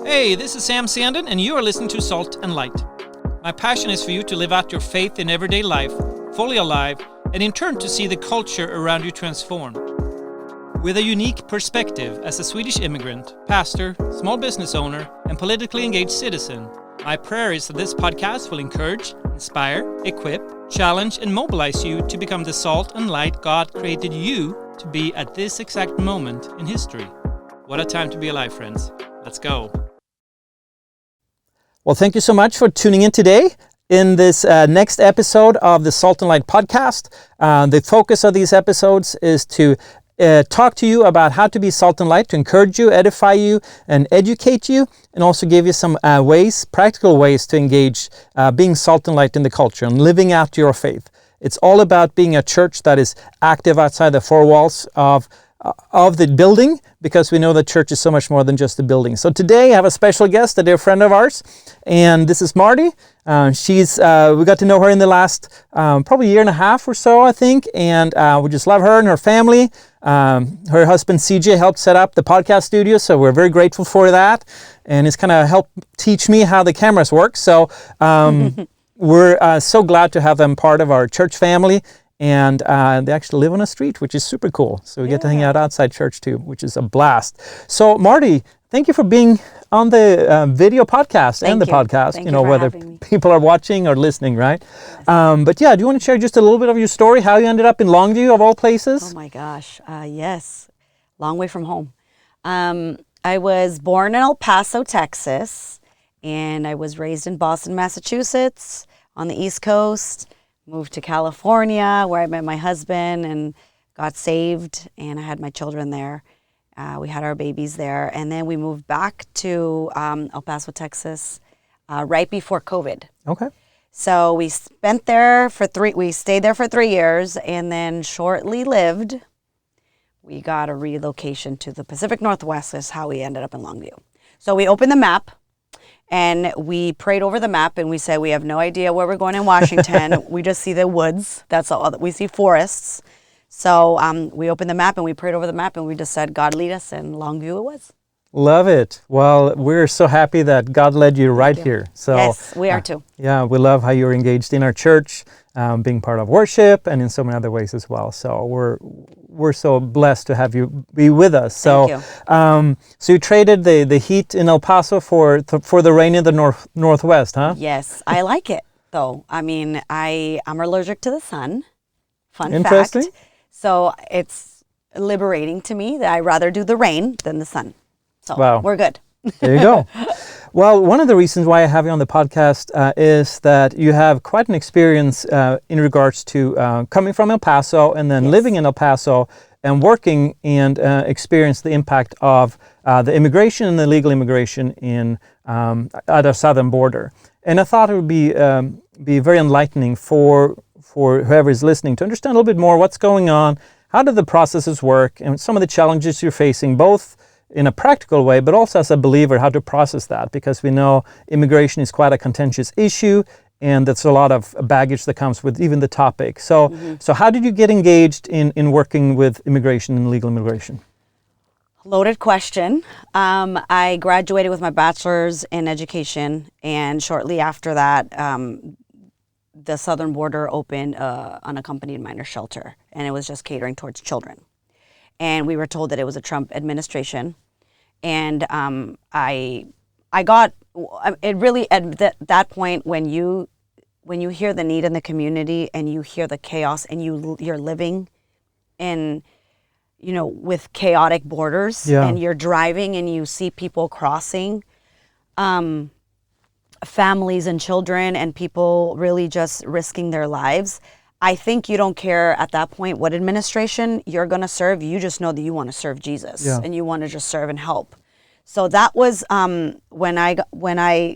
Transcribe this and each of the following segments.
Hey, this is Sam Sandin, and you are listening to Salt and Light. My passion is for you to live out your faith in everyday life, fully alive, and in turn to see the culture around you transform. With a unique perspective as a Swedish immigrant, pastor, small business owner, and politically engaged citizen, my prayer is that this podcast will encourage, inspire, equip, challenge, and mobilize you to become the salt and light God created you to be at this exact moment in history. What a time to be alive, friends. Let's go. Well, thank you so much for tuning in today. In this next episode of the Salt and Light podcast, the focus of these episodes is to talk to you about how to be salt and light, to encourage you, edify you, and educate you, and also give you some practical ways to engage being salt and light in the culture and living out your faith. It's all about being a church that is active outside the four walls of the building, because we know that church is so much more than just a building. So today I have a special guest, a dear friend of ours, and this is Martii. We got to know her in the last probably year and a half or so, I think, and we just love her and her family. Her husband CJ helped set up the podcast studio, so we're very grateful for that, and it's kind of helped teach me how the cameras work. So we're so glad to have them part of our church family. And they actually live on a street, which is super cool. So we get to hang out outside church too, which is a blast. So Martii, thank you for being on the video podcast and the podcast. Thank you for whether having me. people are watching or listening, right? Yes. But yeah, do you want to share just a little bit of your story, how you ended up in Longview of all places? Oh my gosh, yes. Long way from home. I was born in El Paso, Texas, and I was raised in Boston, Massachusetts, on the East Coast. Moved to California, where I met my husband and got saved, and I had my children there. We had our babies there, and then we moved back to El Paso, Texas, right before COVID. Okay. So we stayed there for 3 years, and then shortly lived. We got a relocation to the Pacific Northwest. Is how we ended up in Longview. So we opened the map. And we prayed over the map, and we said, we have no idea where we're going in Washington. We just see the woods. That's all. We see forests. So we opened the map, and we prayed over the map, and we just said, God lead us, and Longview it was. Love it. Well, we're so happy that God led you right here. So yes, we are too. Yeah, we love how you're engaged in our church, being part of worship, and in so many other ways as well. So we're so blessed to have you be with us. So, Thank you. So you traded the heat in El Paso for the rain in the northwest, huh? Yes, I like it though. I mean, I'm allergic to the sun. Fun Interesting. fact. So it's liberating to me that I'd rather do the rain than the sun. So wow. We're good. There you go. Well, one of the reasons why I have you on the podcast is that you have quite an experience in regards to coming from El Paso and then living in El Paso and working and experience the impact of the immigration and illegal immigration at our southern border. And I thought it would be very enlightening for whoever is listening to understand a little bit more what's going on, how do the processes work, and some of the challenges you're facing, both in a practical way, but also as a believer, how to process that, because we know immigration is quite a contentious issue, and that's a lot of baggage that comes with even the topic. So, So how did you get engaged in working with immigration and legal immigration? Loaded question. I graduated with my bachelor's in education, and shortly after that, the southern border opened an unaccompanied minor shelter, and it was just catering towards children. And we were told that it was a Trump administration. And I got it really at that point when you hear the need in the community and you hear the chaos and you're living in, with chaotic borders and you're driving and you see people crossing, families and children and people really just risking their lives. I think you don't care at that point what administration you're going to serve. You just know that you want to serve Jesus and you want to just serve and help. So that was when I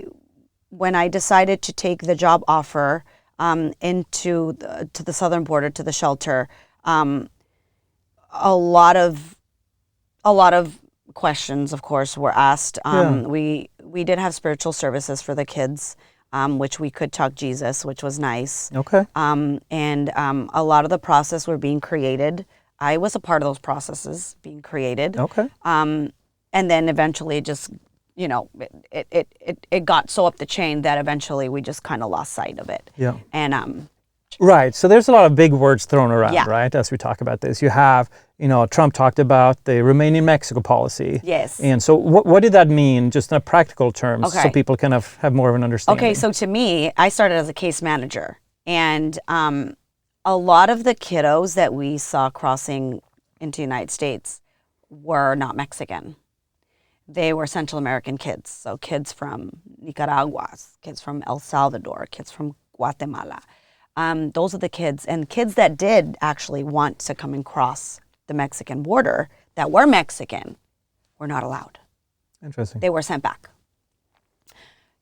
decided to take the job offer to the southern border, to the shelter. A lot of questions, of course, were asked. We did have spiritual services for the kids. Which we could talk Jesus, which was nice. Okay. And a lot of the process were being created. I was a part of those processes being created. Okay. And then eventually just it got so up the chain that eventually we just kind of lost sight of it. Yeah. And right. So there's a lot of big words thrown around, Yeah. right? As we talk about this, you have, Trump talked about the Remain in Mexico policy. Yes. And so what did that mean, just in practical terms, so Okay. people kind of have more of an understanding? Okay, so to me, I started as a case manager, and a lot of the kiddos that we saw crossing into the United States were not Mexican. They were Central American kids, so kids from Nicaragua, kids from El Salvador, kids from Guatemala. Those are the kids, and kids that did actually want to come and cross the Mexican border that were Mexican were not allowed. Interesting. They were sent back.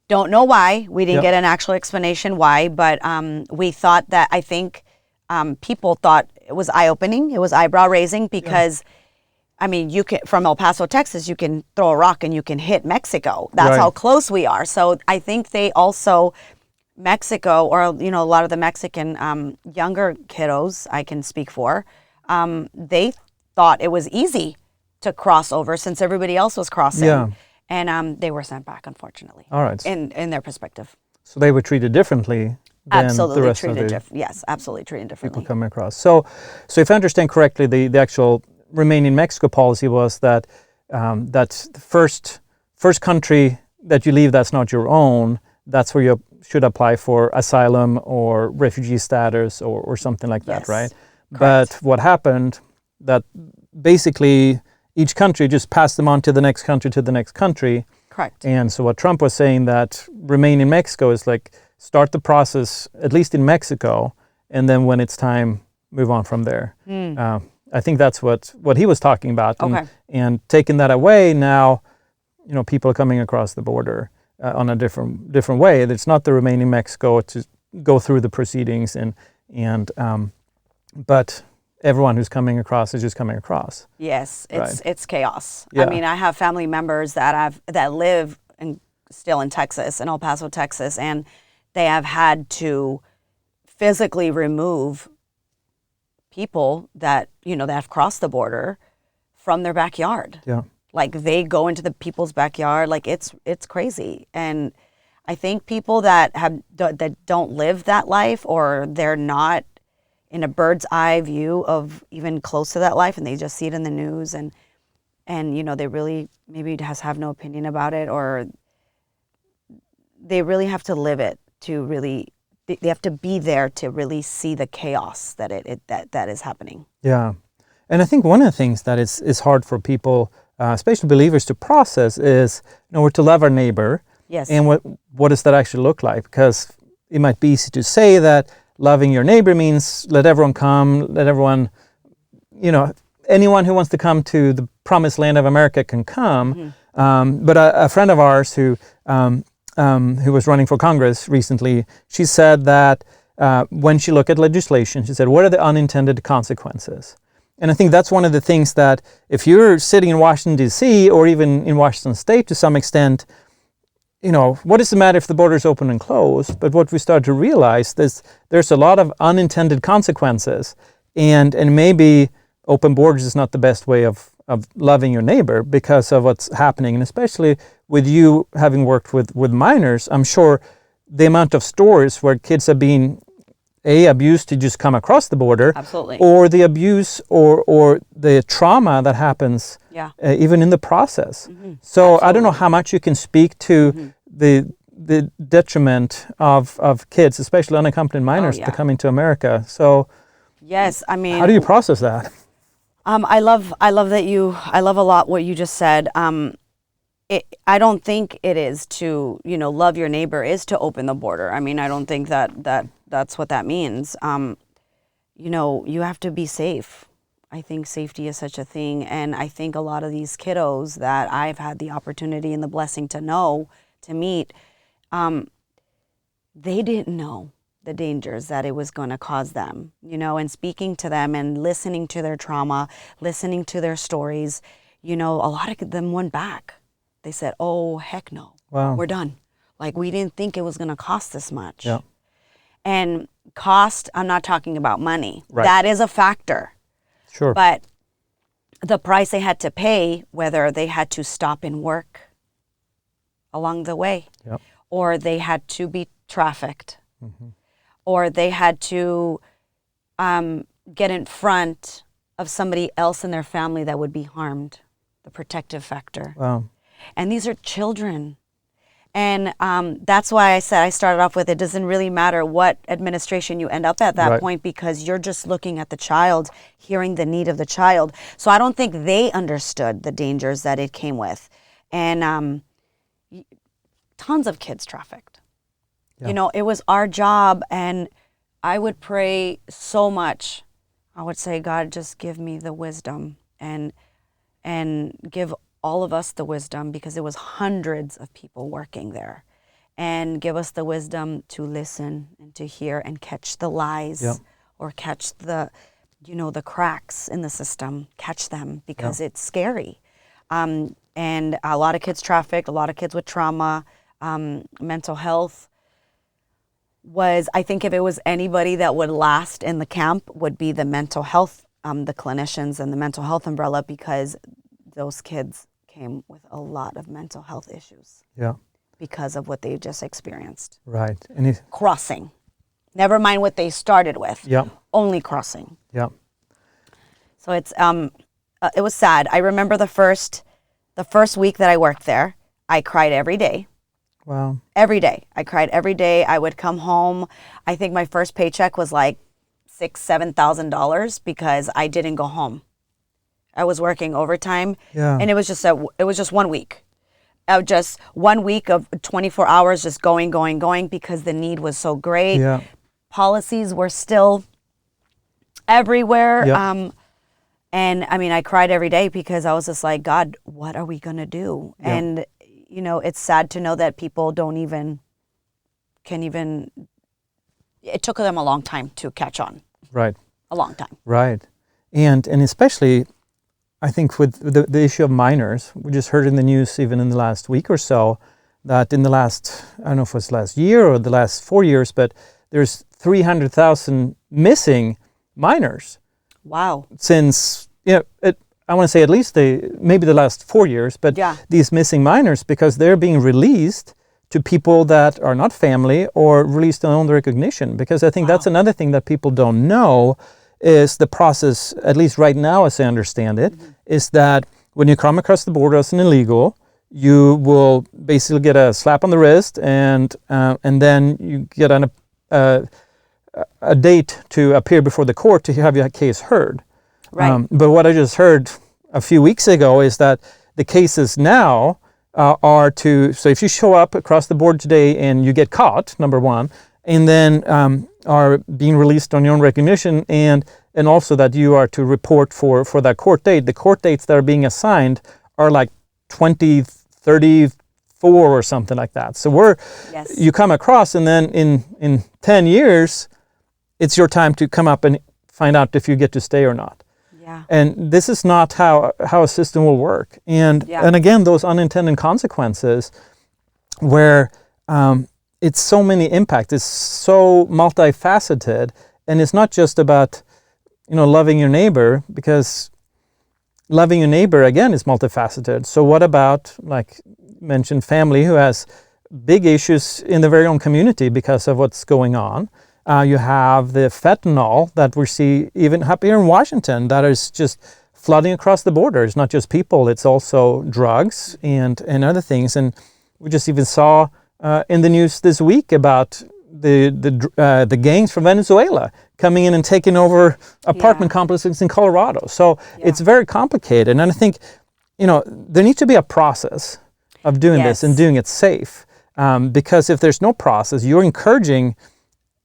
Don't know why. We didn't Yep. get an actual explanation why, but we thought that, I think people thought it was eye-opening. It was eyebrow-raising because, I mean, you can, from El Paso, Texas, you can throw a rock and you can hit Mexico. That's Right. how close we are. So I think they also, Mexico, or, a lot of the Mexican younger kiddos, I can speak for, they thought it was easy to cross over since everybody else was crossing. Yeah. And they were sent back, unfortunately. All right. In their perspective. So they were treated differently than Absolutely the rest of treated the yes, absolutely treated differently. people coming across. So if I understand correctly, the actual Remain in Mexico policy was that that's the first country that you leave that's not your own, that's where you should apply for asylum or refugee status or something like that, Yes. right? Correct. But what happened, that basically each country just passed them on to the next country, to the next country. Correct. And so what Trump was saying, that Remain in Mexico is like, start the process, at least in Mexico, and then when it's time, move on from there. I think that's what he was talking about. And, Okay. and taking that away now, people are coming across the border on a different way. It's not the Remain in Mexico to go through the proceedings, but everyone who's coming across is just coming across. Yes, it's chaos. Yeah. I mean, I have family members that live still in Texas, in El Paso, Texas, and they have had to physically remove people that that have crossed the border from their backyard. Yeah. Like, they go into the people's backyard. Like, it's crazy. And I think people that don't live that life, or they're not in a bird's eye view of even close to that life, and they just see it in the news, and they really maybe have no opinion about it, or they really have to live it to really, they have to be there to really see the chaos that is happening. Yeah. And I think one of the things that is hard for people, especially believers, to process is, we're to love our neighbor. Yes. And what does that actually look like? Because it might be easy to say that loving your neighbor means let everyone come, let everyone, anyone who wants to come to the promised land of America can come. Mm-hmm. But a friend of ours who was running for Congress recently, she said that when she looked at legislation, she said, what are the unintended consequences? And I think that's one of the things that if you're sitting in Washington, D.C., or even in Washington State to some extent, what does it matter if the borders open and close? But what we start to realize is there's a lot of unintended consequences, and maybe open borders is not the best way of loving your neighbor because of what's happening. And especially with you having worked with minors, I'm sure the amount of stories where kids are being abused to just come across the border. Absolutely. Or the abuse or the trauma that happens even in the process. Mm-hmm. So absolutely. I don't know how much you can speak to the detriment of kids, especially unaccompanied minors, to coming to America. So yes, I mean, how do you process that? I love a lot what you just said. I don't think it is to, love your neighbor is to open the border. I mean, I don't think that's what that means. You have to be safe. I think safety is such a thing. And I think a lot of these kiddos that I've had the opportunity and the blessing to meet, they didn't know the dangers that it was going to cause them, and speaking to them and listening to their trauma, listening to their stories, a lot of them went back. They said, oh, heck no. Wow. We're done. Like, we didn't think it was going to cost this much. Yeah. And cost, I'm not talking about money. Right. That is a factor. Sure. But the price they had to pay, whether they had to stop and work, along the way. Yep. Or they had to be trafficked. Or they had to get in front of somebody else in their family that would be harmed, the protective factor. Wow. And these are children. And that's why I said, I started off with, it doesn't really matter what administration you end up at that point, because you're just looking at the child, hearing the need of the child. So I don't think they understood the dangers that it came with. And tons of kids trafficked. Yeah. You know, it was our job, and I would pray so much. I would say, God, just give me the wisdom and give all of us the wisdom, because there was hundreds of people working there, and give us the wisdom to listen and to hear and catch the lies or catch the, you know, the cracks in the system, catch them, because it's scary. And a lot of kids trafficked, a lot of kids with trauma, mental health was, I think if it was anybody that would last in the camp, would be the mental health, the clinicians and the mental health umbrella, because those kids came with a lot of mental health issues. Yeah. Because of what they just experienced. Right. And crossing. Never mind what they started with. Yeah. Only crossing. Yeah. So it's it was sad. I remember the first week that I worked there, I cried every day. Wow. Every day. I cried every day. I would come home. I think my first paycheck was like $6,000-$7,000 because I didn't go home. I was working overtime, and it was just 1 week. Just 1 week of 24 hours, just going, because the need was so great. Yeah. Policies were still everywhere. Yeah. And I mean, I cried every day because I was just like, God, what are we gonna do? Yeah. And you know, it's sad to know that people it took them a long time to catch on. Right. A long time. Right. And especially, I think with the issue of minors, we just heard in the news even in the last week or so that in the last, I don't know if it was last year or the last 4 years, but there's 300,000 missing minors. Wow. Since, I want to say at least maybe the last 4 years, but these missing minors, because they're being released to people that are not family or released on their recognition. Because I think that's another thing that people don't know is the process, at least right now as I understand it, is that when you come across the border as an illegal, you will basically get a slap on the wrist and then you get a date to appear before the court to have your case heard. Right. But what I just heard a few weeks ago is that the cases now so if you show up across the board today and you get caught, number one, and then are being released on your own recognition, and also that you are to report for that court date. The court dates that are being assigned are like 2034 or something like that. So you come across, and then in 10 years, it's your time to come up and find out if you get to stay or not. Yeah. And this is not how a system will work. And again, those unintended consequences where it's so many impacts, it's so multifaceted, and it's not just about, loving your neighbor, because loving your neighbor, again, is multifaceted. So what about, like mentioned, family who has big issues in their very own community because of what's going on? You have the fentanyl that we see even up here in Washington that is just flooding across the border. It's not just people, it's also drugs and other things. And we just even saw in the news this week about the gangs from Venezuela coming in and taking over apartment complexes in Colorado. So it's very complicated. And I think, there needs to be a process of doing this and doing it safe. Because if there's no process, you're encouraging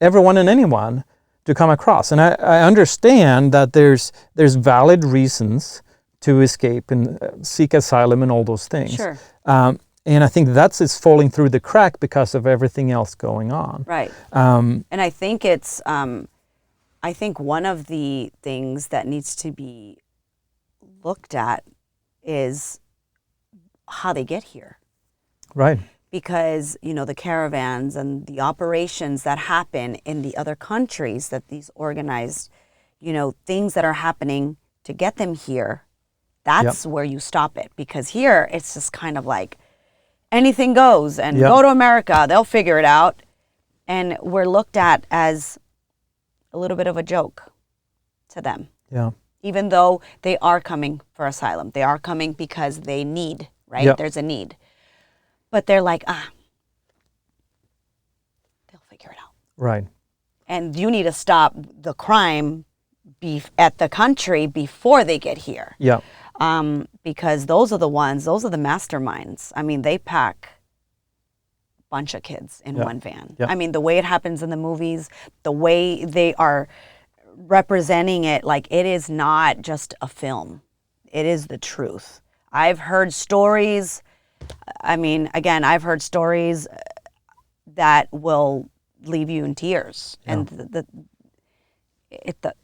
everyone and anyone to come across. And I understand that there's valid reasons to escape and seek asylum and all those things. Sure. And I think it's falling through the crack because of everything else going on. Right. And I think I think one of the things that needs to be looked at is how they get here. Right. Because, the caravans and the operations that happen in the other countries, that these organized, things that are happening to get them here, that's where you stop it. Because here, it's just kind of like, anything goes and go to America, they'll figure it out. And we're looked at as a little bit of a joke to them. Yeah. Even though they are coming for asylum. They are coming because they need, right? Yep. There's a need. But they're like, they'll figure it out. Right. And you need to stop the crime at the country before they get here. Yeah. Because those are the masterminds. I mean, they pack a bunch of kids in one van. Yep. I mean, the way it happens in the movies, the way they are representing it, like, it is not just a film. It is the truth. I've heard stories. I mean, again, I've heard stories that will leave you in tears. Yeah. And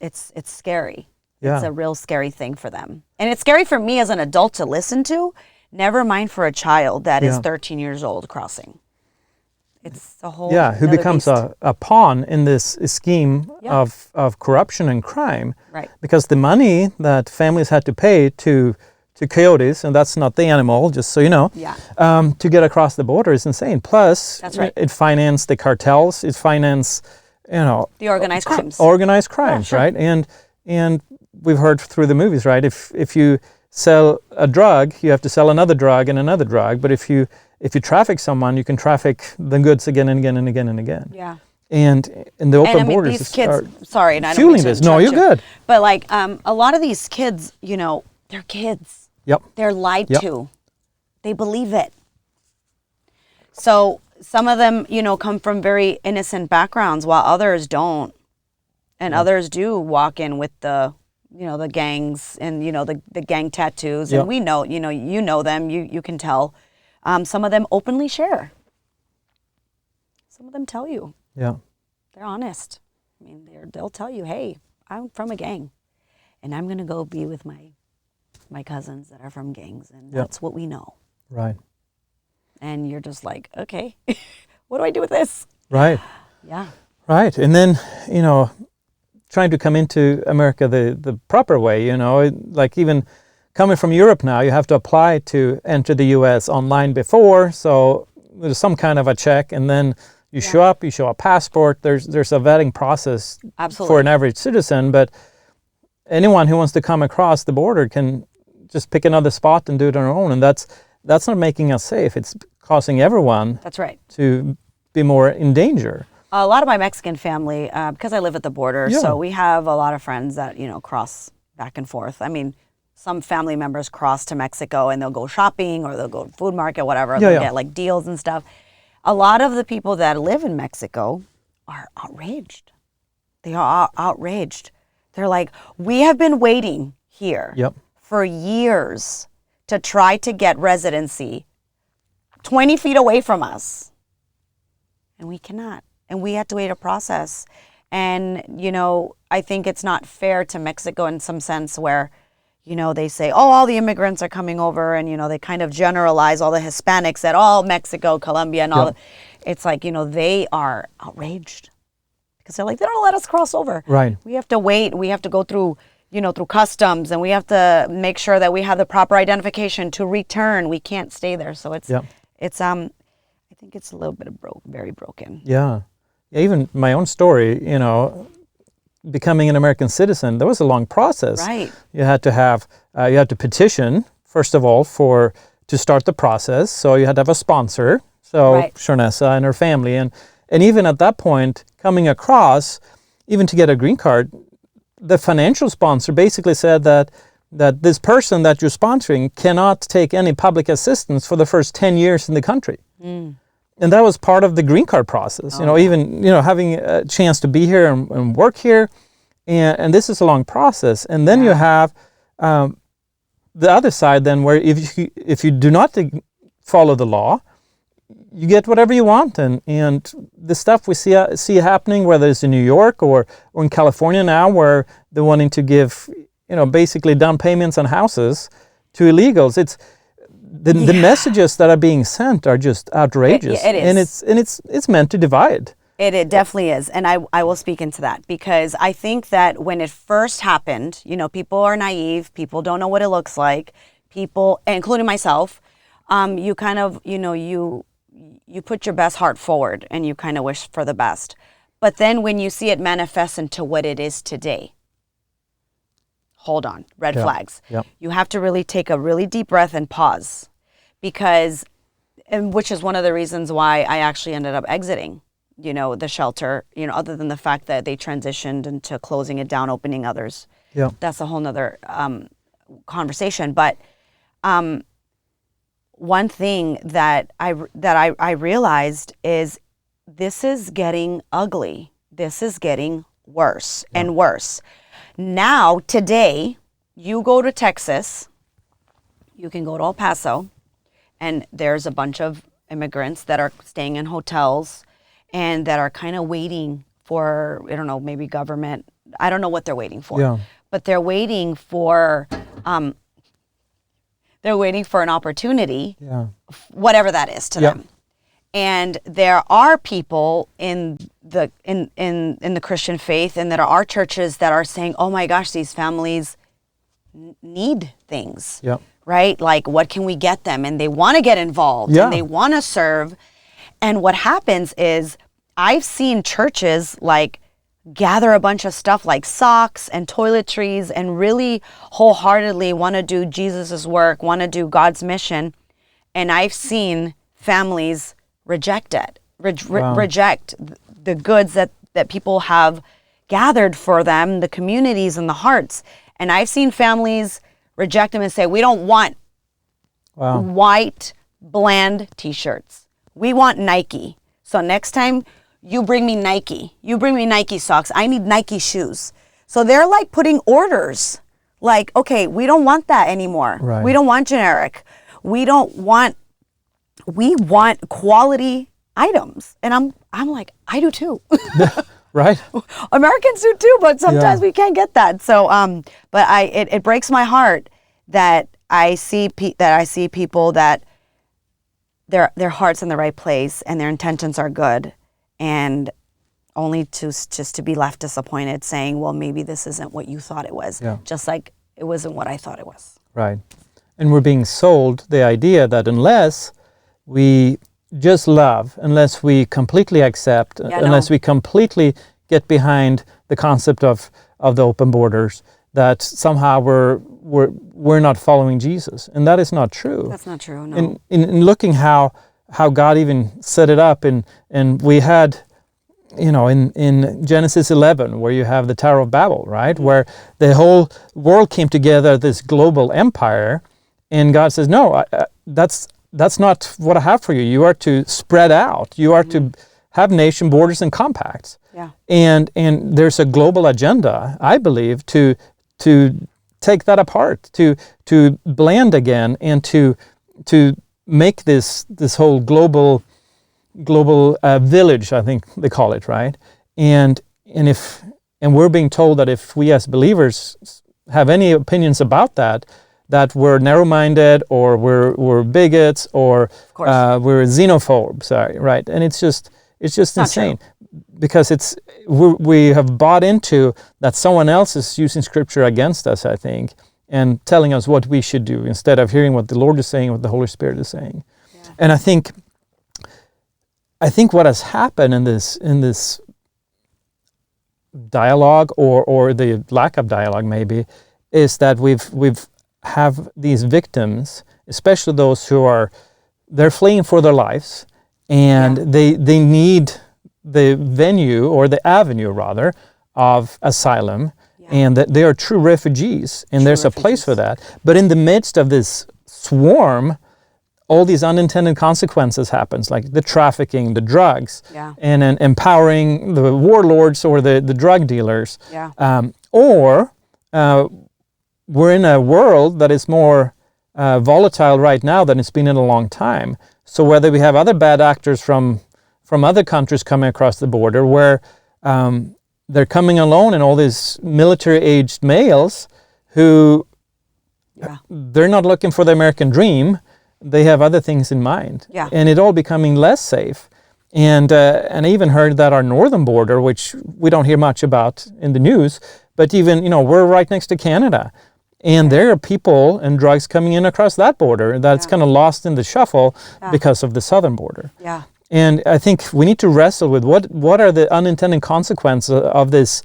it's scary. Yeah. It's a real scary thing for them. And it's scary for me as an adult to listen to, never mind for a child that is 13 years old crossing. It's a whole who becomes a pawn in this scheme of corruption and crime. Right. Because the money that families had to pay to coyotes, and that's not the animal, just so you know, to get across the border is insane. Plus, that's right. It financed the cartels, it financed, the organized crimes. Organized crimes, right? And we've heard through the movies, right? If you sell a drug, you have to sell another drug and another drug. But if you traffic someone, you can traffic the goods again and again and again and again. Yeah. And in the open borders, these kids, sorry, and I don't fueling mean to this. No, you're good. But like a lot of these kids, they're kids. Yep. They're lied to. They believe it. So some of them, come from very innocent backgrounds, while others don't, and others do walk in with the gangs and the gang tattoos, and we know, you know them, you can tell. Some of them openly share. Some of them tell you. Yeah. They're honest. I mean, they'll tell you, hey, I'm from a gang, and I'm going to go be with my cousins that are from gangs, and that's what we know. Right. And you're just like, okay, what do I do with this? Right. Yeah. Right. And then, trying to come into America the proper way, like even coming from Europe now, you have to apply to enter the U.S. online before, so there's some kind of a check, and then you show up, you show a passport, there's a vetting process for an average citizen, but anyone who wants to come across the border can just pick another spot and do it on their own, and that's not making us safe. It's causing everyone to be more in danger. A lot of my Mexican family, because I live at the border, so we have a lot of friends that, cross back and forth. I mean, some family members cross to Mexico and they'll go shopping or they'll go to food market, whatever. They'll get like deals and stuff. A lot of the people that live in Mexico are outraged. They are outraged. They're like, we have been waiting here for years to try to get residency 20 feet away from us. And we cannot. And we have to wait a process. And, I think it's not fair to Mexico in some sense where, they say, oh, all the immigrants are coming over, and, they kind of generalize all the Hispanics at all Mexico, Colombia, and all. It's like, they are outraged because they're like, they don't let us cross over. Right. We have to wait. We have to go through, through customs, and we have to make sure that we have the proper identification to return. We can't stay there. So it's I think it's a little bit of very broken. Yeah. Even my own story, becoming an American citizen, there was a long process. Right. You had to petition, first of all, to start the process. So you had to have a sponsor. So Sharnessa and her family. And even at that point, coming across, even to get a green card, the financial sponsor basically said that this person that you're sponsoring cannot take any public assistance for the first 10 years in the country. Mm. And that was part of the green card process, even having a chance to be here and work here. And this is a long process. And then you have the other side then where if you do not follow the law, you get whatever you want. And the stuff we see happening, whether it's in New York or in California now, where they're wanting to give, basically down payments on houses to illegals. It's the messages that are being sent are just outrageous. It is. And it's meant to divide. It definitely is. And I will speak into that because I think that when it first happened, people are naive. People don't know what it looks like. People, including myself, You kind of, you put your best heart forward and you kind of wish for the best. But then when you see it manifest into what it is today, hold on, red flags. Yeah. You have to really take a really deep breath and pause, which is one of the reasons why I actually ended up exiting, the shelter, other than the fact that they transitioned into closing it down, opening others. Yeah. That's a whole nother conversation. But one thing that I realized is this is getting ugly. This is getting worse and worse. Now, today, you go to Texas, you can go to El Paso, and there's a bunch of immigrants that are staying in hotels and that are kind of waiting for, I don't know, maybe government. I don't know what they're waiting for. Yeah. But they're waiting for an opportunity, whatever that is to them. And there are people in the Christian faith, and there are churches that are saying, "Oh my gosh, these families need things." Yeah. Right? Like, what can we get them? And they want to get involved and they want to serve. And what happens is I've seen churches like gather a bunch of stuff like socks and toiletries and really wholeheartedly want to do Jesus's work, want to do God's mission. And I've seen families reject it, reject the goods that people have gathered for them, the communities and the hearts. And I've seen families reject them and say, we don't want white, bland t-shirts. We want Nike. So next time you bring me Nike, you bring me Nike socks. I need Nike shoes. So they're like putting orders like, okay, we don't want that anymore. Right. We don't want generic. We want quality items. And I'm like, I do too. Right. Americans do too, but sometimes we can't get that. So, but it breaks my heart that I see people that their heart's in the right place and their intentions are good, and only just to be left disappointed, saying, well, maybe this isn't what you thought it was. Yeah. Just like it wasn't what I thought it was. Right. And we're being sold the idea that unless we just love, unless we completely accept, unless we completely get behind the concept of the open borders, that somehow we're not following Jesus. And that is not true. That's not true, no. In looking how God even set it up, and we had, in Genesis 11, where you have the Tower of Babel, right? Where the whole world came together, this global empire, and God says, no, that's not what I have for you. You are to spread out. You are to have nation borders and compacts. Yeah. And there's a global agenda, I believe, to take that apart, to blend again, and to make this whole global village, I think they call it, right? And we're being told that if we as believers have any opinions about that we're narrow-minded, or we're bigots, or we're xenophobes, right? And it's just insane, because we have bought into that someone else is using Scripture against us, I think, and telling us what we should do instead of hearing what the Lord is saying, what the Holy Spirit is saying. Yeah. And I think what has happened in this dialogue, or the lack of dialogue maybe, is that we've have these victims, especially those they're fleeing for their lives, and they need the venue, or the avenue rather, of asylum, and that they are true refugees, and there's a place for that. But in the midst of this swarm, all these unintended consequences happens, like the trafficking, the drugs, and empowering the warlords or the drug dealers. We're in a world that is more volatile right now than it's been in a long time. So whether we have other bad actors from other countries coming across the border, where they're coming alone, and all these military-aged males who they're not looking for the American dream, they have other things in mind. And it all becoming less safe. And I even heard that our northern border, which we don't hear much about in the news, but even, we're right next to Canada. And there are people and drugs coming in across that border that's kind of lost in the shuffle because of the southern border. Yeah. And I think we need to wrestle with what are the unintended consequences of this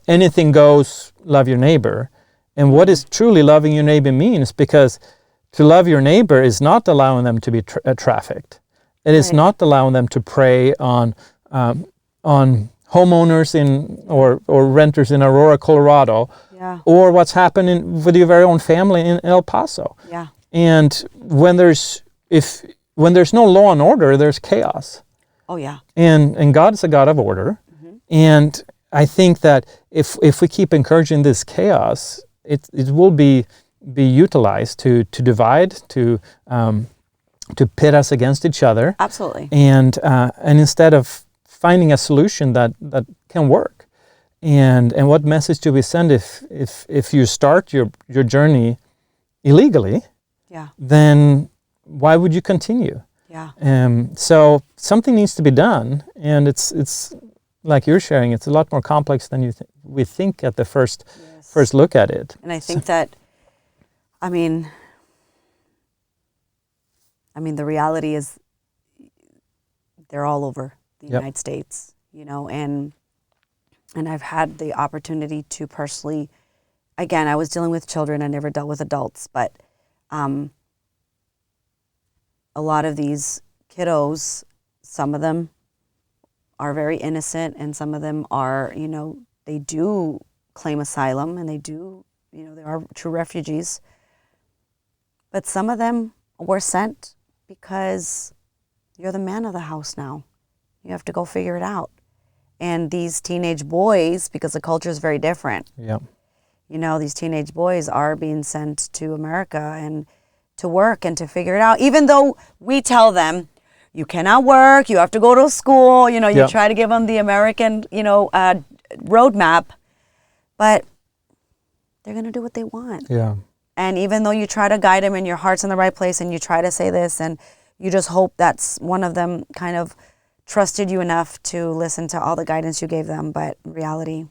anything goes, love your neighbor. And what is truly loving your neighbor means, because to love your neighbor is not allowing them to be trafficked. It is not allowing them to prey on homeowners or renters in Aurora, Colorado, or what's happening with your very own family in El Paso. Yeah. And when there's no law and order, there's chaos. Oh yeah. And God is a God of order. Mm-hmm. And I think that if we keep encouraging this chaos, it will be utilized to divide, to pit us against each other. Absolutely. And instead of finding a solution that can work. And what message do we send if you start your journey illegally? Yeah. Then why would you continue? Yeah. So something needs to be done, and it's like you're sharing. It's a lot more complex than we think at the first look at it. And I think that, I mean, the reality is they're all over the United States, and I've had the opportunity to personally, again, I was dealing with children. I never dealt with adults, but a lot of these kiddos, some of them are very innocent, and some of them are, they do claim asylum, and they do, they are true refugees. But some of them were sent because you're the man of the house now. You have to go figure it out. And these teenage boys, because the culture is very different, these teenage boys are being sent to America and to work and to figure it out. Even though we tell them, you cannot work, you have to go to school, you try to give them the American, roadmap, but they're going to do what they want. Yeah. And even though you try to guide them and your heart's in the right place and you try to say this and you just hope that's one of them kind of trusted you enough to listen to all the guidance you gave them, but in reality,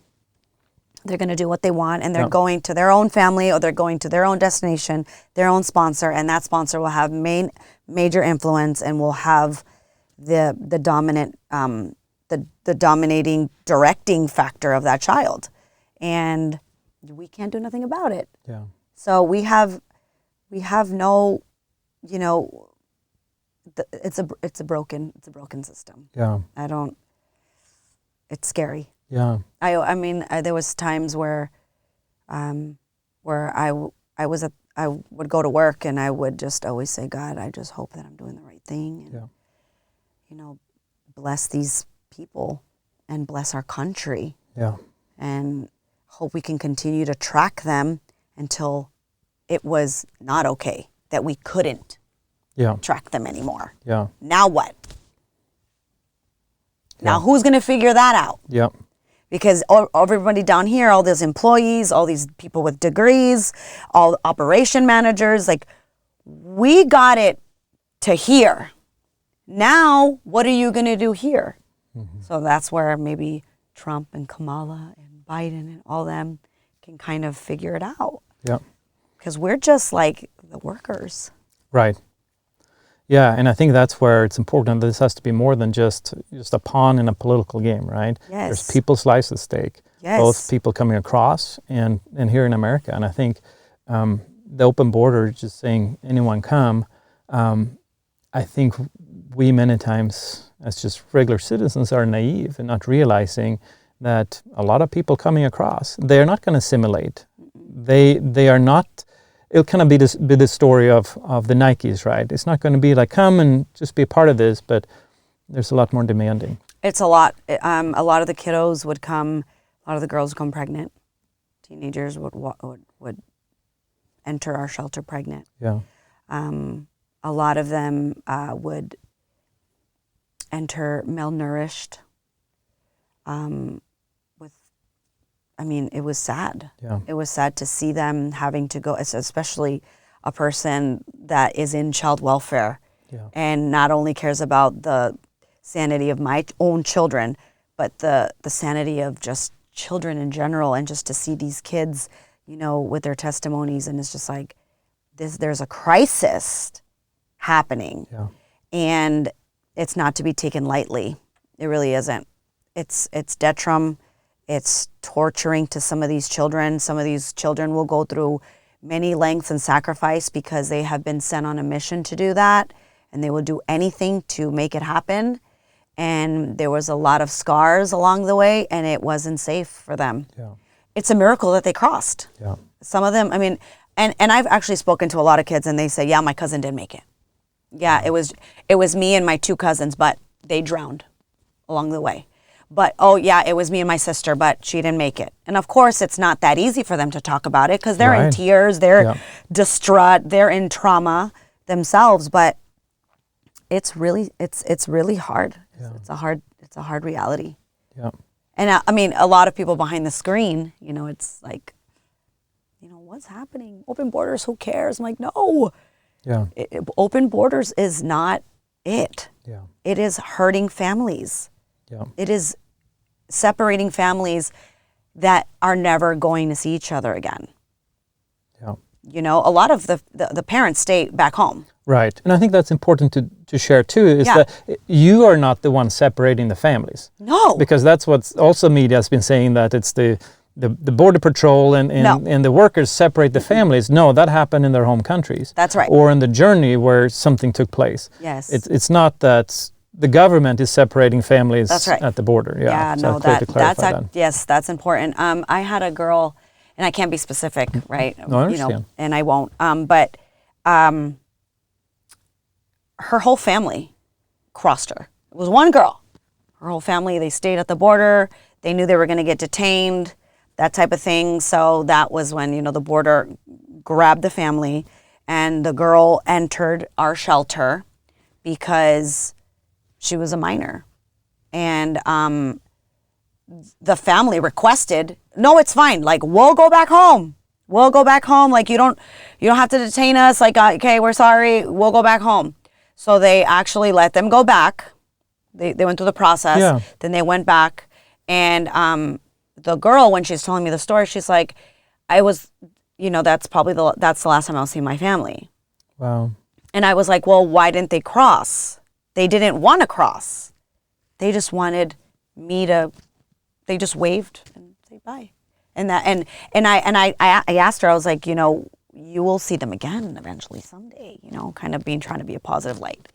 they're going to do what they want, and they're going to their own family, or they're going to their own destination, their own sponsor, and that sponsor will have major influence and will have the dominant the dominating directing factor of that child, and we can't do nothing about it. Yeah. So we have no, it's a broken system. Yeah. It's scary. Yeah. I mean, there was times where I would go to work and I would just always say, God, I just hope that I'm doing the right thing. And, bless these people and bless our country. Yeah. And hope we can continue to track them until it was not okay, that we couldn't track them anymore. Yeah. Now what? Now who's going to figure that out? Yeah. Because everybody down here, all these employees, all these people with degrees, all operation managers, like, we got it to here. Now, what are you going to do here? Mm-hmm. So that's where maybe Trump and Kamala and Biden and all them can kind of figure it out. Yeah. Because we're just like the workers. Right. Yeah, and I think that's where it's important that this has to be more than just a pawn in a political game, right? Yes. There's people's lives at stake, both people coming across and here in America. And I think the open border, just saying anyone come, I think we many times as just regular citizens are naive and not realizing that a lot of people coming across, they're not going to assimilate. They are not. It'll kind of be the story of the Nikes, right? It's not going to be like, come and just be a part of this, but there's a lot more demanding. It's a lot. A lot of the kiddos would come, a lot of the girls would come pregnant. Teenagers would enter our shelter pregnant. Yeah. A lot of them would enter malnourished. It was sad. Yeah. It was sad to see them having to go, especially a person that is in child welfare and not only cares about the sanity of my own children, but the sanity of just children in general, and just to see these kids, with their testimonies, and it's just like there's a crisis happening, and it's not to be taken lightly. It really isn't. It's detrimental. It's torturing to some of these children. Some of these children will go through many lengths and sacrifice because they have been sent on a mission to do that, and they will do anything to make it happen. And there was a lot of scars along the way, and it wasn't safe for them. Yeah. It's a miracle that they crossed. Yeah. Some of them, I mean, and I've actually spoken to a lot of kids, and they say, yeah, my cousin did make it. Yeah, it was me and my 2 cousins, but they drowned along the way. But, oh, yeah, it was me and my sister, but she didn't make it. And, of course, it's not that easy for them to talk about it because they're in tears, they're distraught, they're in trauma themselves. But it's really hard. Yeah. It's a hard reality. Yeah. And, I mean, a lot of people behind the screen, it's like, what's happening? Open borders, who cares? I'm like, no. Yeah. Open borders is not it. Yeah. It is hurting families. Yeah. It is separating families that are never going to see each other again. Yeah. A lot of the parents stay back home. Right. And I think that's important to share too, is that you are not the one separating the families. No. Because that's what also media has been saying, that it's the border patrol and the workers separate the families. No, that happened in their home countries. That's right. Or in the journey where something took place. Yes. It's not that the government is separating families at the border. Yeah, so that's important. I had a girl, and I can't be specific, right? No, I understand. And I won't. But her whole family crossed her. It was one girl. Her whole family, they stayed at the border. They knew they were going to get detained, that type of thing. So that was when, the border grabbed the family, and the girl entered our shelter because she was a minor. And the family requested, no, it's fine. Like, we'll go back home. We'll go back home. Like, you don't have to detain us. Like, okay, we're sorry. We'll go back home. So they actually let them go back. They went through the process. Yeah. Then they went back. And the girl, when she's telling me the story, she's like, I was, that's the last time I'll see my family. Wow. And I was like, well, why didn't they cross? They didn't want to cross. They just wanted me to, they just waved and say bye. And I asked her, I was like, you will see them again eventually someday, kind of trying to be a positive light.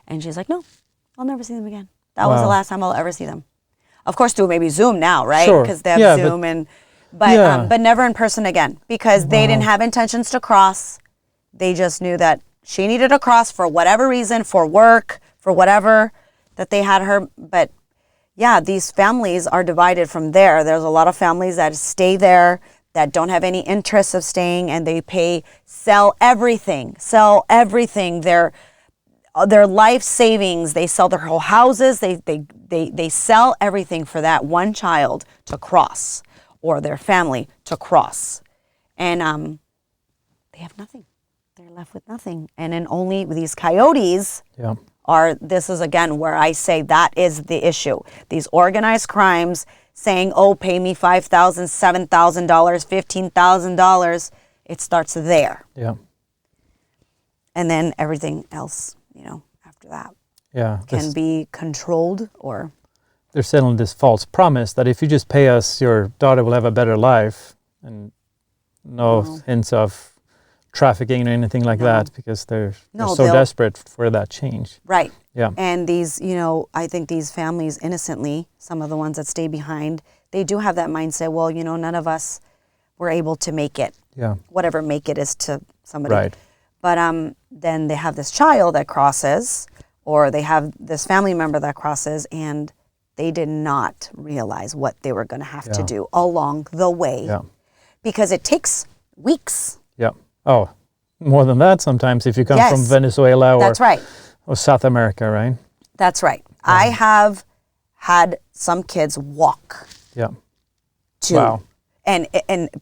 And she's like, no, I'll never see them again. That was the last time I'll ever see them. Of course, through maybe Zoom now, right? Sure. Because they have Zoom, but never in person again, because they didn't have intentions to cross. They just knew that she needed to cross for whatever reason, for work, for whatever that they had her. But yeah, these families are divided from there. There's a lot of families that stay there, that don't have any interest of staying, and they sell everything, their life savings. They sell their whole houses. They sell everything for that one child to cross, or their family to cross. And they have nothing. They're left with nothing. And then only these coyotes this is again where I say that is the issue. These organized crimes saying, oh, pay me $5,000, $7,000, $15,000. It starts there. Yeah. And then everything else, after that can be controlled, or they're selling this false promise that if you just pay us, your daughter will have a better life, and no hints of trafficking or anything like that, because they're so desperate for that change. Right. Yeah. And these, I think these families innocently, some of the ones that stay behind, they do have that mindset, well, none of us were able to make it. Yeah. Whatever make it is to somebody. Right. But then they have this child that crosses, or they have this family member that crosses, and they did not realize what they were going to have to do along the way. Yeah. Because it takes weeks. Yeah. Oh, more than that sometimes if you come from Venezuela or South America, right? That's right. I have had some kids walk. Yeah. And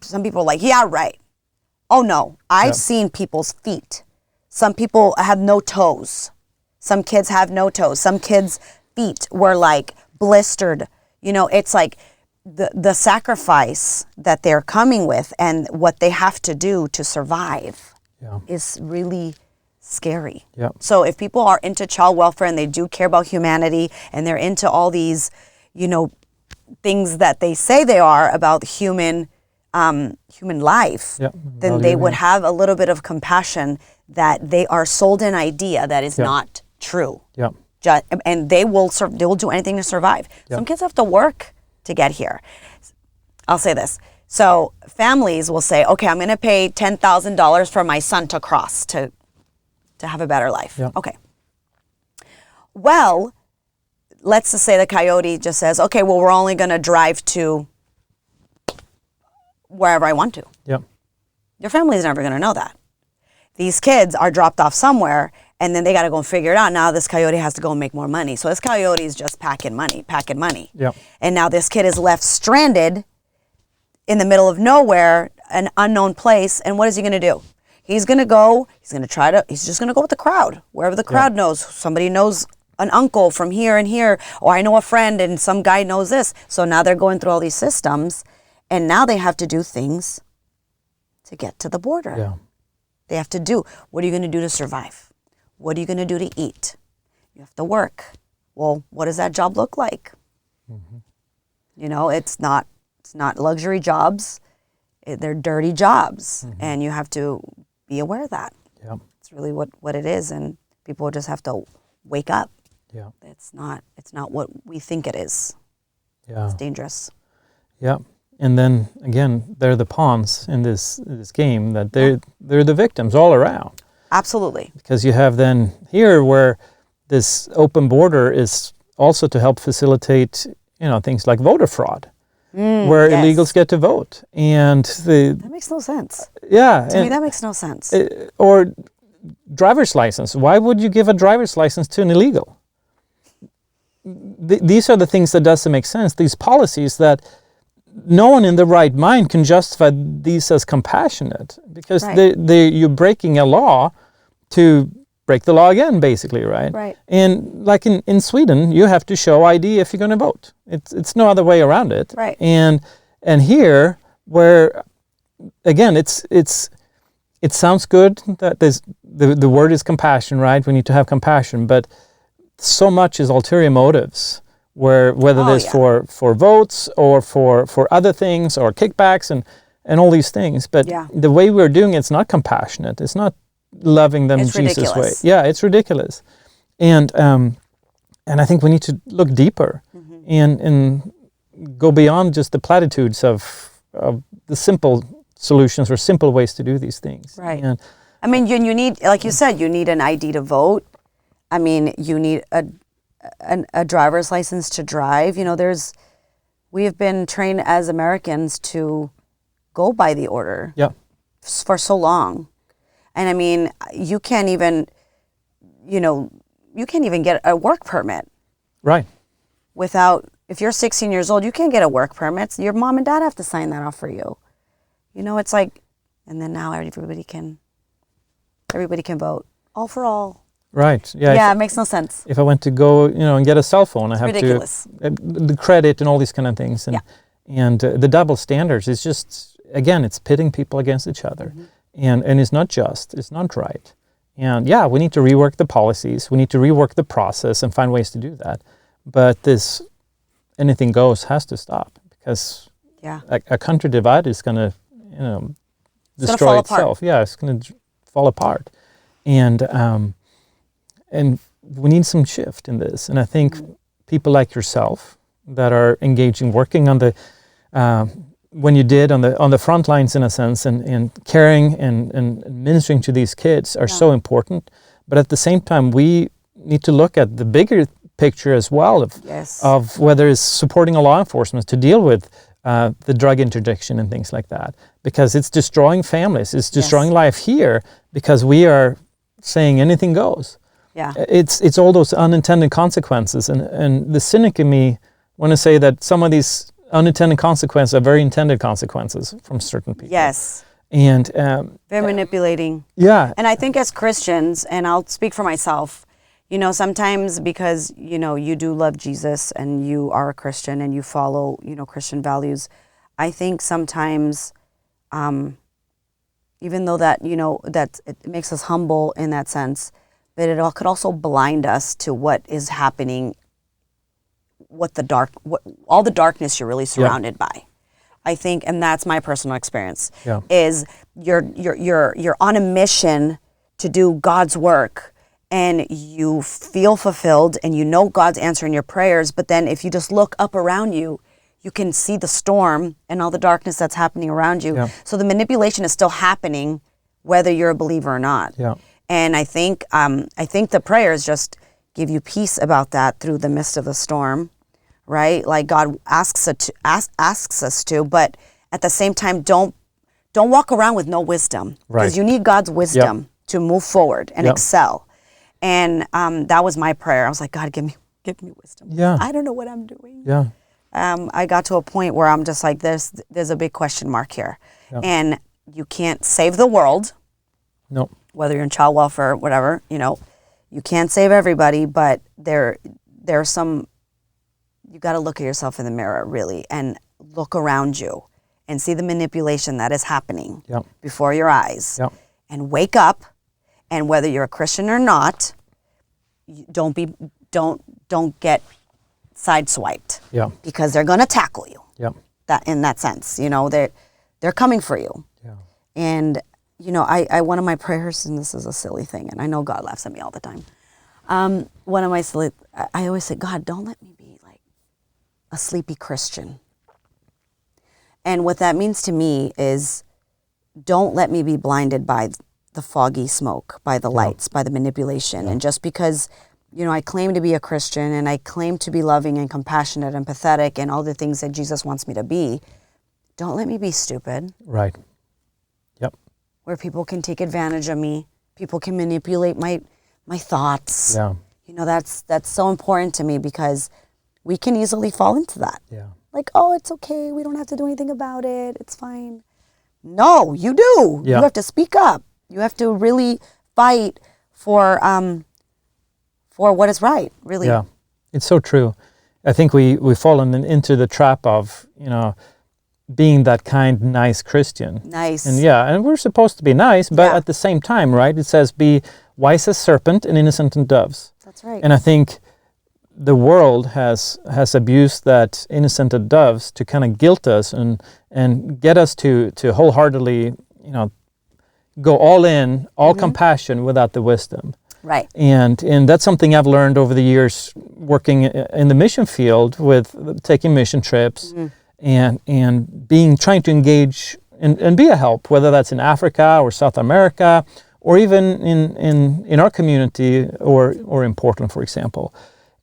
some people are like, yeah, right. Oh, no. I've seen people's feet. Some people have no toes. Some kids have no toes. Some kids' feet were like blistered. It's like the sacrifice that they're coming with and what they have to do to survive is really scary. Yeah. So if people are into child welfare and they do care about humanity and they're into all these, things that they say they are about human life, then they would have a little bit of compassion that they are sold an idea that is not true. Yeah. And they will do anything to survive. Some kids have to work to get here. I'll say this. So families will say, okay, I'm going to pay $10,000 for my son to cross to have a better life. Yeah. Okay. Well, let's just say the coyote just says, okay, well, we're only going to drive to wherever I want to. Yeah. Your family's never going to know that. These kids are dropped off somewhere, and then they got to go and figure it out. Now this coyote has to go and make more money. So this coyote is just packing money. Yeah. And now this kid is left stranded in the middle of nowhere, an unknown place. And what is he going to do? He's just going to go with the crowd, wherever the crowd knows. Somebody knows an uncle from here and here, or I know a friend and some guy knows this. So now they're going through all these systems, and now they have to do things to get to the border. Yeah. They have to do, what are you going to do to survive? What are you going to do to eat? You have to work. Well, what does that job look like? It's not luxury jobs. They're dirty jobs, and you have to be aware of that. Yeah. It's really what it is, and people just have to wake up. Yeah. It's not what we think it is. Yeah. It's dangerous. Yeah. And then again, they're the pawns in this game, that they're the victims all around. Absolutely. Because you have then here where this open border is also to help facilitate, things like voter fraud, where illegals get to vote. And that makes no sense. Yeah. To me, that makes no sense. Or driver's license. Why would you give a driver's license to an illegal? These are the things that doesn't make sense. These policies that no one in the right mind can justify these as compassionate, because you're breaking a law to break the law again, basically, right? Right. And like in Sweden, you have to show ID if you're going to vote. It's no other way around it. Right. And here, where again, it sounds good that the word is compassion, right? We need to have compassion, but so much is ulterior motives, whether there's for votes or for other things or kickbacks and all these things. But the way we're doing it's not compassionate. It's not loving them Jesus' ridiculous. way. Yeah, it's ridiculous. And I think we need to look deeper and go beyond just the platitudes of the simple solutions or simple ways to do these things. Right. And, I mean, you need, like you said, you need an ID to vote. I mean, you need a driver's license to drive. We have been trained as Americans to go by the order for so long. And I mean, you can't even get a work permit. Right. If you're 16 years old, you can't get a work permit. Your mom and dad have to sign that off for you. It's like, and then now everybody can vote. All for all. Right. Yeah. Yeah, it makes no sense. If I went to go, and get a cell phone, I have ridiculous. to the credit and all these kind of things, and the double standards is just, again, it's pitting people against each other, and it's not just, it's not right, and we need to rework the policies, we need to rework the process and find ways to do that, but this anything goes has to stop, because a country divided is going to destroy itself. Yeah, it's going to fall apart, and we need some shift in this. And I think people like yourself that are engaging, working on the, when you did on the front lines in a sense, and caring and ministering to these kids are so important. But at the same time, we need to look at the bigger picture as well of whether it's supporting a law enforcement to deal with the drug interdiction and things like that. Because it's destroying families, it's destroying life here, because we are saying anything goes. Yeah. It's all those unintended consequences, and the cynic in me want to say that some of these unintended consequences are very intended consequences from certain people. Yes. And they're manipulating. Yeah. And I think as Christians, and I'll speak for myself, You know, sometimes because, you know, you do love Jesus and you are a Christian and you follow, you know, Christian values, I think sometimes, even though that, you know, that it makes us humble in that sense, but it could also blind us to what is happening, all the darkness you're really surrounded by. I think, and that's my personal experience, is you're on a mission to do God's work, and you feel fulfilled and you know God's answering your prayers, but then if you just look up around you, you can see the storm and all the darkness that's happening around you. So the manipulation is still happening whether you're a believer or not. And I think the prayers just give you peace about that through the midst of the storm, right? Like God asks us to, but at the same time, don't walk around with no wisdom, because you need God's wisdom to move forward and excel. And that was my prayer. I was like, God, give me wisdom. I don't know what I'm doing. I got to a point where I'm just like, there's a big question mark here. And you can't save the world. No. Whether you're in child welfare or whatever, you know, you can't save everybody, but there's some, you got to look at yourself in the mirror, really, and look around you and see the manipulation that is happening before your eyes, and wake up. And whether you're a Christian or not, don't get sideswiped, because they're going to tackle you. That in that sense, you know, they're coming for you. And you know, I one of my prayers, and this is a silly thing, and I know God laughs at me all the time. One of my I always say, God, don't let me be like a sleepy Christian. And what that means to me is, don't let me be blinded by the foggy smoke, by the lights, by the manipulation. And just because, you know, I claim to be a Christian and I claim to be loving and compassionate and empathetic and all the things that Jesus wants me to be, don't let me be stupid. Right. Where people can take advantage of me, people can manipulate my thoughts. You know, that's so important to me, because we can easily fall into that. Like, oh, it's okay, we don't have to do anything about it, it's fine. No, you do. You have to speak up. You have to really fight for what is right, really. Yeah, it's so true. I think we've fallen into the trap of, you know, being that kind, nice Christian. Nice. And we're supposed to be nice, but at the same time, right, it says be wise as serpent and innocent as doves. That's right. And I think the world has abused that innocent as doves to kind of guilt us and get us to wholeheartedly, you know, go all in, all compassion without the wisdom. Right. And that's something I've learned over the years working in the mission field with taking mission trips and trying to engage and be a help, whether that's in Africa or South America or even in our community or in Portland, for example.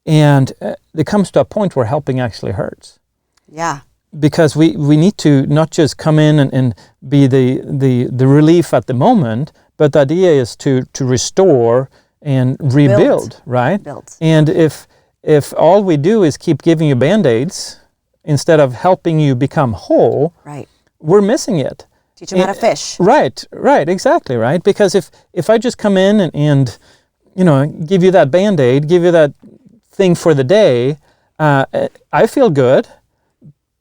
And it comes to a point where helping actually hurts. Yeah. Because we need to not just come in and be the relief at the moment, but the idea is to restore and rebuild, right? And if all we do is keep giving you Band-Aids instead of helping you become whole, we're missing it. Teach them how to fish. Right, exactly, right? Because if I just come in and you know, give you that Band-Aid, give you that thing for the day, I feel good,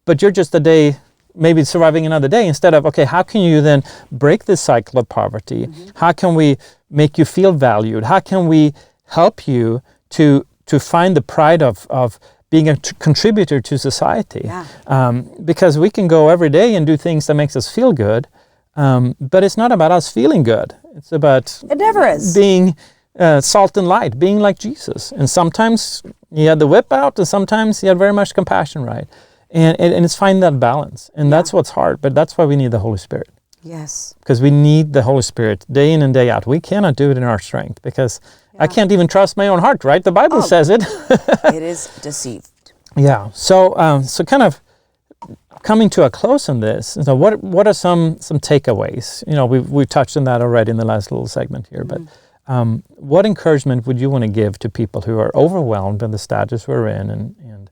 but you're just a day, maybe surviving another day, instead of, okay, how can you then break this cycle of poverty? How can we make you feel valued? How can we help you to find the pride of being a contributor to society? Because we can go every day and do things that makes us feel good, but it's not about us feeling good. It's about it never is. Being salt and light, being like Jesus. And sometimes he had the whip out, and sometimes he had very much compassion, right? And it's finding that balance. And that's what's hard, but that's why we need the Holy Spirit. Yes. Because we need the Holy Spirit day in and day out. We cannot do it in our strength, because I can't even trust my own heart, right? The Bible says it. It is deceived. Yeah. So kind of coming to a close on this, so what are some takeaways? You know, we've touched on that already in the last little segment here, but what encouragement would you want to give to people who are overwhelmed by the status we're in, and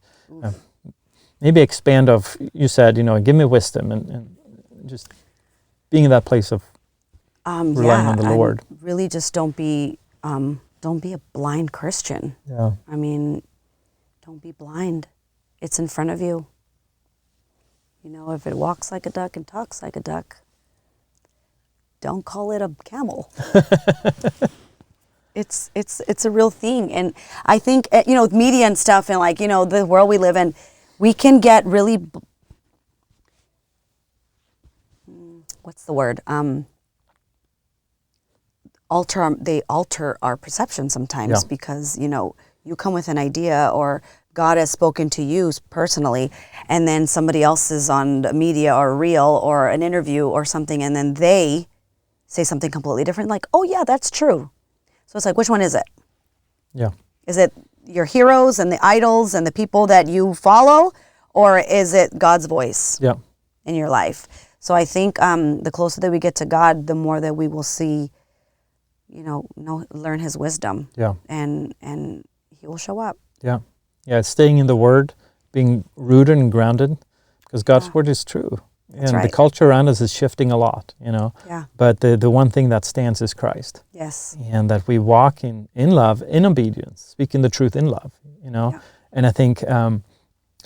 maybe expand of, you said, you know, give me wisdom and just being in that place of relying on the Lord. Really just don't be don't be a blind Christian. Yeah. I mean, don't be blind. It's in front of you. You know, if it walks like a duck and talks like a duck, don't call it a camel. It's a real thing. And I think, you know, with media and stuff and like, you know, the world we live in, we can get really, what's the word? They alter our perception sometimes because, you know, you come with an idea or God has spoken to you personally, and then somebody else is on the media or reel or an interview or something, and then they say something completely different, like, oh yeah, that's true. So it's like, which one is it? Yeah. Is it your heroes and the idols and the people that you follow, or is it God's voice in your life? So I think the closer that we get to God, the more that we will see, you know learn His wisdom. Yeah. And He will show up. Yeah. Yeah, it's staying in the Word, being rooted and grounded, because God's Word is true. And the culture around us is shifting a lot, you know. Yeah. But the one thing that stands is Christ. Yes. And that we walk in love, in obedience, speaking the truth in love, you know. Yeah. And I think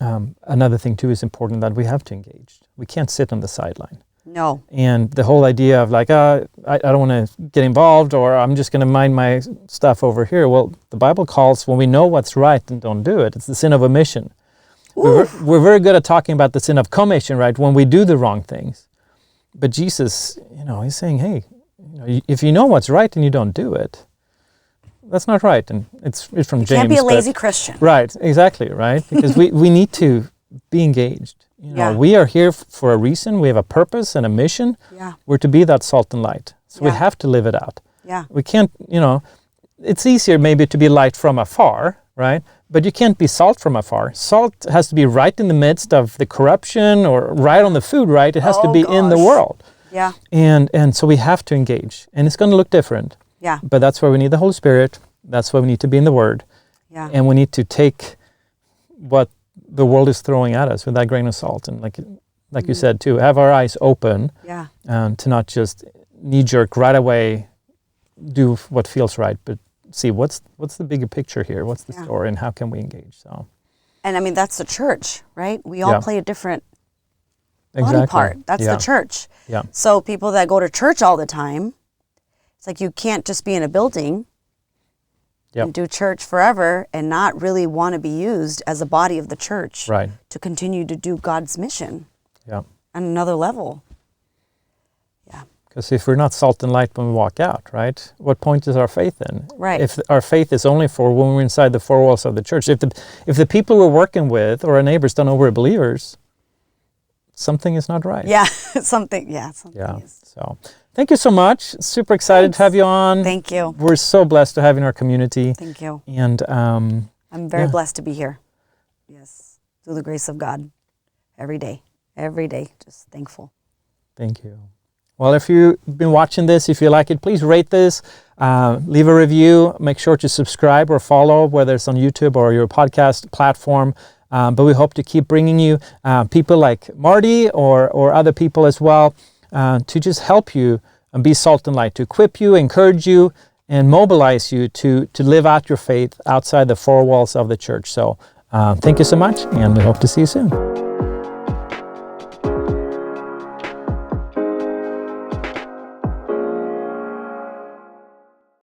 another thing too is important, that we have to engage. We can't sit on the sideline. No. And the whole idea of like, I don't want to get involved, or I'm just going to mind my stuff over here. Well, the Bible calls, when we know what's right and don't do it, it's the sin of omission. We're very good at talking about the sin of commission, right? When we do the wrong things. But Jesus, you know, He's saying, hey, you know, if you know what's right and you don't do it, that's not right. And it's from James. You can't be a lazy Christian. Right, exactly, right? Because we need to be engaged. You know, we are here for a reason. We have a purpose and a mission. Yeah. We're to be that salt and light. So we have to live it out. Yeah. We can't, you know, it's easier maybe to be light from afar, right? But you can't be salt from afar. Salt has to be right in the midst of the corruption, or right on the food, right? It has to be in the world. Yeah. And so we have to engage. And it's going to look different. Yeah. But that's where we need the Holy Spirit. That's why we need to be in the Word. Yeah. And we need to take what the world is throwing at us with that grain of salt, and like you said too, have our eyes open, to not just knee-jerk right away do what feels right, but see what's the bigger picture here, what's the story, and how can we engage. So, and I mean, that's the church, right? We all play a different body part. That's the church. Yeah. So people that go to church all the time, it's like you can't just be in a building and do church forever and not really want to be used as a body of the church to continue to do God's mission on another level. Yeah. Because if we're not salt and light when we walk out, right, what point is our faith in? Right. If our faith is only for when we're inside the four walls of the church, if the people we're working with or our neighbors don't know we're believers, something is not right. Yeah, something is. So thank you so much. Super excited to have you on. Thank you. We're so blessed to have you in our community. Thank you. And I'm very blessed to be here. Yes, through the grace of God, every day, just thankful. Thank you. Well, if you've been watching this, if you like it, please rate this, leave a review, make sure to subscribe or follow, whether it's on YouTube or your podcast platform. But we hope to keep bringing you people like Marty or other people as well, to just help you and be salt and light, to equip you, encourage you, and mobilize you to live out your faith outside the four walls of the church. So thank you so much, and we hope to see you soon.